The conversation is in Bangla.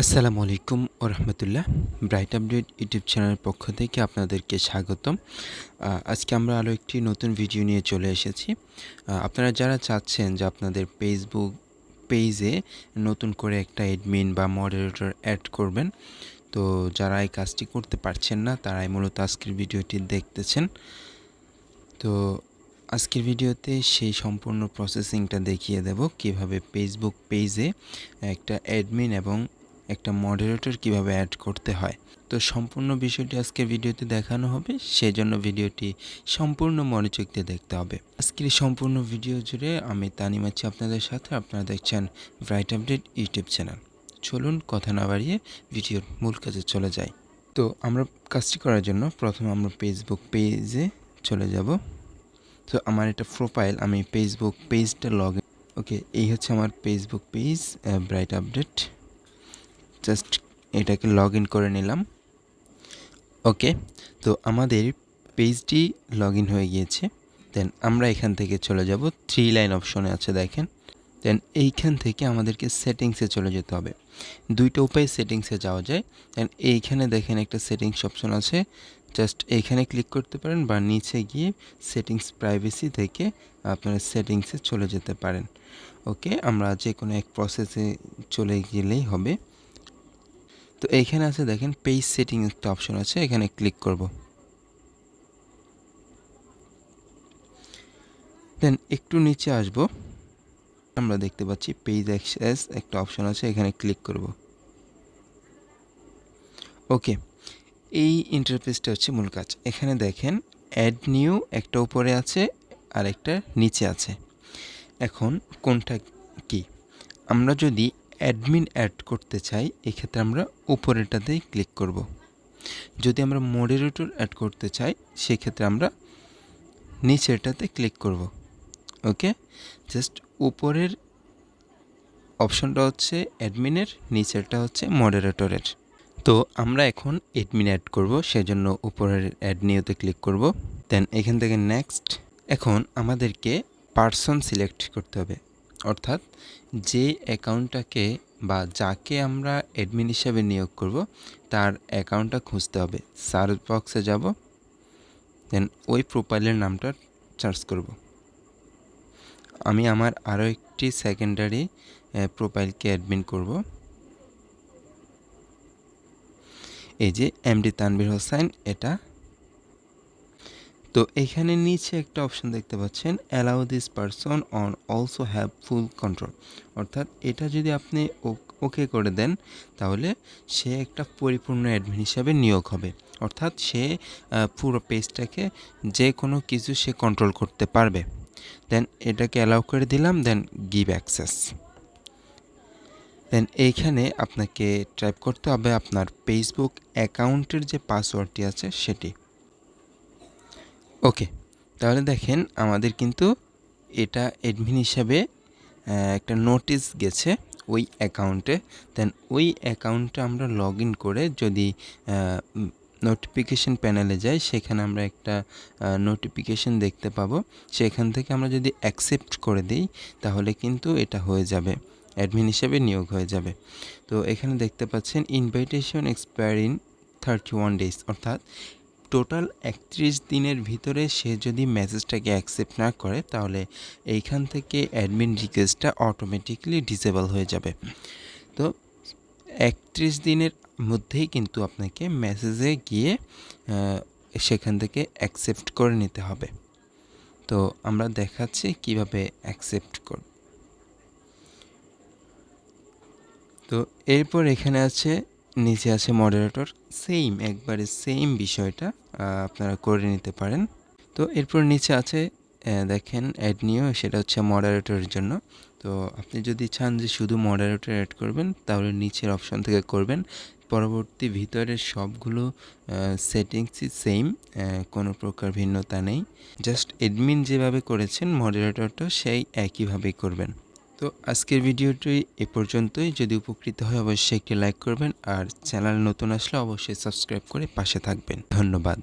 আসসালামু আলাইকুম ওয়া রাহমাতুল্লাহ। ব্রাইট আপডেট ইউটিউব চ্যানেলের পক্ষ থেকে আপনাদেরকে স্বাগতম। আজকে আমরা আরও একটি নতুন ভিডিও নিয়ে চলে এসেছি। আপনারা যারা চাচ্ছেন যে আপনাদের ফেসবুক পেজে নতুন করে একটা অ্যাডমিন বা মডারেটর অ্যাড করবেন, তো যারা এই কাজটি করতে পারছেন না তারাই মূলত আজকের ভিডিওটি দেখতেছেন। তো আজকের ভিডিওতে সেই সম্পূর্ণ প্রসেসিংটা দেখিয়ে দেব কিভাবে ফেসবুক পেজে একটা অ্যাডমিন এবং একটা মডারেটর কিভাবে অ্যাড করতে হয়। তো সম্পূর্ণ বিষয়টি আজকের ভিডিওতে দেখানো হবে, সেজন্য ভিডিওটি সম্পূর্ণ মনোযোগ দিয়ে দেখতে হবে। আজকের সম্পূর্ণ ভিডিও জুড়ে আমি তানিম আছি আপনাদের সাথে। আপনারা দেখছেন ব্রাইট আপডেট ইউটিউব চ্যানেল। চলুন কথা না বাড়িয়ে ভিডিওর মূল কাজে চলে যাই। তো আমরা কাজটি করার জন্য প্রথমে আমরা ফেসবুক পেজে চলে যাব। তো আমার এটা প্রোফাইল, আমি ফেসবুক পেজটা ওকে, এই হচ্ছে আমার Facebook page bright update. Just এটাকে লগ ইন করে নিলাম। ওকে, তো আমাদের পেজটি লগ ইন হয়ে গিয়েছে। দেন আমরা এখান থেকে চলে যাব, 3 লাইন অপশনে আছে দেখেন। দেন এইখান থেকে আমাদেরকে সেটিংসে চলে যেতে হবে। দুইটা উপায়ে সেটিংসে যাওয়া যায়। দেন এইখানে দেখেন একটা সেটিংস অপশন আছে, জাস্ট এইখানে ক্লিক করতে পারেন বা নিচে গিয়ে সেটিংস প্রাইভেসি থেকে আপনারা সেটিংসে চলে যেতে পারেন। ওকে, আমরা যে কোনো এক প্রসেসে চলে গেলেই হবে। তো এইখানে আছে দেখেন পেজ সেটিং একটা অপশন আছে, এখানে ক্লিক করব। দেন একটু নিচে আসব, আমরা দেখতে পাচ্ছি পেজ অ্যাক্সেস একটা অপশন আছে, এখানে ক্লিক করব। ওকে, এই ইন্টারফেসটা হচ্ছে মূল কাজ। এখানে দেখেন অ্যাড নিউ একটা উপরে আছে আর একটা নিচে আছে। এখন কোনটা কি? আমরা যদি অ্যাডমিন অ্যাড করতে চাই, এক্ষেত্রে আমরা উপরেরটাতেই ক্লিক করব। যদি আমরা মডারেটর অ্যাড করতে চাই, সেক্ষেত্রে আমরা নিচেরটাতে ক্লিক করব। ওকে, জাস্ট উপরের অপশনটা হচ্ছে অ্যাডমিনের, নিচেরটা হচ্ছে মডারেটরের। তো আমরা এখন অ্যাডমিন অ্যাড করব, সেজন্য উপরের অ্যাড নিউতে ক্লিক করব। দেন এখান থেকে নেক্সট। এখন আমাদেরকে পার্সন সিলেক্ট করতে হবে, অর্থাৎ যে অ্যাকাউন্টটাকে বা যাকে আমরা অ্যাডমিন হিসাবে নিয়োগ করব তার অ্যাকাউন্টটা খুঁজতে হবে। সার্চ বক্সে যাব, দেন ওই প্রোফাইলের নামটা সার্চ করব। আমি আমার আরও একটি সেকেন্ডারি প্রোফাইলকে অ্যাডমিন করব, এই যে এমডি তানভীর হোসেন এটা। তো এখানে নিচে একটা অপশন দেখতে পাচ্ছেন, allow this person on also have full control, অর্থাৎ এটা যদি আপনি ওকে করে দেন তাহলে সে একটা পরিপূর্ণ অ্যাডমিন হিসাবে নিয়োগ হবে, অর্থাৎ সে পুরো পেজটাকে যে কোনো কিছু সে কন্ট্রোল করতে পারবে। দেন এটাকে অ্যালাউ করে দিলাম, দেন গিভ অ্যাক্সেস। দেন এইখানে আপনাকে টাইপ করতে হবে আপনার ফেসবুক অ্যাকাউন্টের যে পাসওয়ার্ডটি আছে সেটি। ওকে, তাহলে দেখেন আমাদের কিন্তু এটা অ্যাডমিন হিসাবে একটা নোটিশ গেছে ওই অ্যাকাউন্টে। দেন ওই অ্যাকাউন্টে আমরা লগ ইন করে যদি নোটিফিকেশন প্যানেলে যাই, সেখানে আমরা একটা নোটিফিকেশন দেখতে পাবো। সেখান থেকে আমরা যদি অ্যাকসেপ্ট করে দিই তাহলে কিন্তু এটা হয়ে যাবে, অ্যাডমিন হিসেবে নিয়োগ হয়ে যাবে। তো এখানে দেখতে পাচ্ছেন ইনভাইটেশন এক্সপায়ার ইন 31 ডেজ, অর্থাৎ টোটাল 31 দিনের ভিতরে সে যদি মেসেজটাকে অ্যাকসেপ্ট না করে তাহলে এইখান থেকে অ্যাডমিন রিকোয়েস্টটা অটোমেটিকলি ডিসেবল হয়ে যাবে। তো 31 দিনের মধ্যেই কিন্তু আপনাকে মেসেজে গিয়ে সেখান থেকে অ্যাকসেপ্ট করে নিতে হবে। তো আমরা দেখাচ্ছি কিভাবে অ্যাকসেপ্ট করব। তো এরপর এখানে আছে, নিচে আছে মডারেটর, একবারে সেম বিষয়টা আপনারা করে নিতে পারেন। তো এরপর নিচে আছে দেখেন অ্যাড নিউ, সেটা হচ্ছে মডারেটরের জন্য। তো আপনি যদি চান যে শুধু মডারেটর অ্যাড করবেন তাহলে নিচের অপশন থেকে করবেন। পরবর্তী ভিতরের সবগুলো সেটিংসই সেম, কোনো প্রকার ভিন্নতা নেই। জাস্ট অ্যাডমিন যেভাবে করেছেন মডারেটরটা সেই একইভাবেই করবেন। তো আজকের ভিডিওটি এ পর্যন্তই। যদি উপকৃত হয় অবশ্যই একটি লাইক করবেন, আর চ্যানেল নতুন আসলে অবশ্যই সাবস্ক্রাইব করে পাশে থাকবেন। ধন্যবাদ।